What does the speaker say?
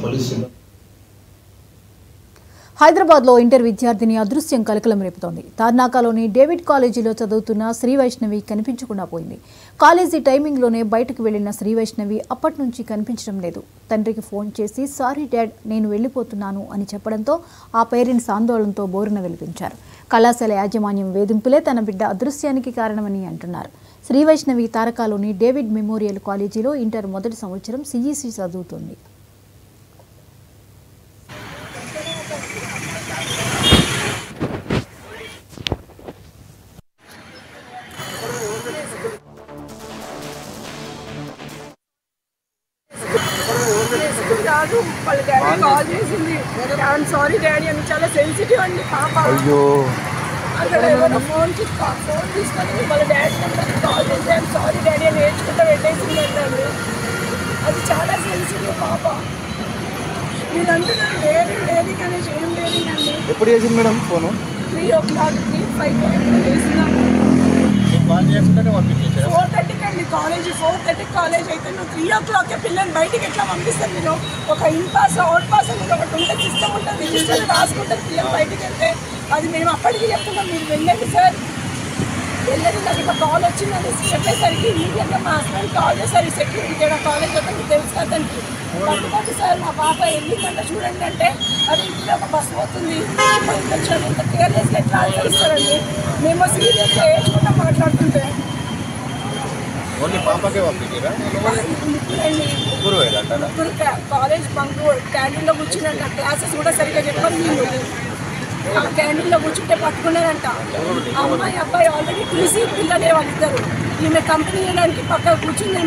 Police. హైదరాబాద్లో inter విద్యార్థిని అదృశ్యం కలకలం రేపుతోంది. తార్నాకలోని డేవిడ్ కాలేజీలో చదువుతున్న శ్రీ వైష్ణవి కనిపించకుండా పోయింది. కాలేజీ టైమింగ్లోనే బయటకు వెళ్లిన శ్రీ వైష్ణవి అప్పటి నుంచి కనిపించడం లేదు. తండ్రికి ఫోన్ చేసి సారీ డాడ్, నేను వెళ్లిపోతున్నాను అని చెప్పడంతో ఆ పేరెంట్స్ ఆందోళనతో బోరున వెలిపించారు. కళాశాల యాజమాన్యం వేధింపులే తన బిడ్డ అదృశ్యానికి కారణమని అంటున్నారు. శ్రీ వైష్ణవి తారకాలోని డేవిడ్ మెమోరియల్ కాలేజీలో ఇంటర్ మొదటి సంవత్సరం సిఈసి చదువుతుంది. రాదు వాళ్ళ డాడీ కాల్ చేసింది, ఐఎమ్ సారీ డాడీ అని. చాలా సెన్సిటివ్ అండి పాప. అక్కడ ఏమైనా ఫోన్ తీసుకొని వాళ్ళ డాడీ నెంబర్కి కాల్ చేసి ఐఎమ్ సారీ డాడీ అని నేర్చుకుంటూ పెట్టేసింది అంటారు. అది చాలా సెన్సిటివ్ పాప. నేను అంటున్నాను డేరీ కానీ ఏం డేరీ అండి. ఎప్పుడు చేసింది మేడం ఫోను? 3 o'clock 3:05 చేసినాము. 4:30 అండి కాలేజీ. 4:30 కాలేజ్ అయితే నువ్వు 3 o'clock పిల్లల్ని బయటికి ఎట్లా పంపిస్తారు? మీరు ఒక ఇన్ పాస్ అవుట్ పాస్ అనేది ఒకటి ఉంటుంది, సిస్టమ్ ఉంటుంది, రిజిస్టర్ రాసుకుంటారు పిల్లలు బయటికి వెళ్తే. అది మేము అప్పటికి చెప్తున్నాం, మీరు వెళ్ళండి సార్ వెళ్ళండి. నాకు ఇట్లా కాల్ వచ్చిందని చెప్పేసరికి ఇమీడియట్గా మా హస్బెండ్ కాల్ చేశారు. సెక్యూరిటీ కూడా కాలేజ్ అతనికి తెలుసు అతనికి. పట్టుకోండి సార్ మా పాప వెళ్ళిందంటే చూడండి అంటే, అది ఇంట్లో ఒక బస్సు పోతుంది ఇంత కేర్లెస్గా ఎట్లా ఆలోచిస్తారండి. మేము సీరియస్గా ఏడ్చుకుంటా మాట్లాడుతుంటే ముగ్గురు కాలేజ్ బంక్ క్యాంటీన్లో కూర్చున్నారంట. క్లాసెస్ కూడా సరిగ్గా చెప్పారు. వీళ్ళు ఆ క్యాంటీన్లో కూర్చుంటే పట్టుకున్నారంట. అమ్మాయి అబ్బాయి ఆల్రెడీ టీసీ పిల్లలే వాళ్ళిద్దరు. ఈమె కంపెనీ చేయడానికి పక్కన కూర్చుంది.